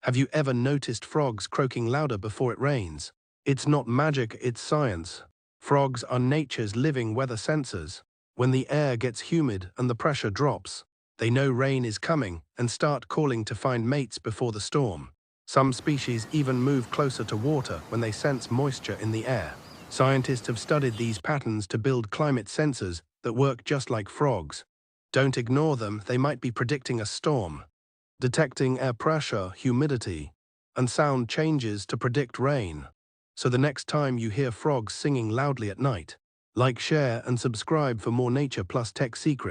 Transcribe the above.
Have you ever noticed frogs croaking louder before it rains? It's not magic, it's science. Frogs are nature's living weather sensors. When the air gets humid and the pressure drops, they know rain is coming and start calling to find mates before the storm. Some species even move closer to water when they sense moisture in the air. Scientists have studied these patterns to build climate sensors that work just like frogs. Don't ignore them, they might be predicting a storm, detecting air pressure, humidity, and sound changes to predict rain. So the next time you hear frogs singing loudly at night, like, share, and subscribe for more nature plus tech secrets.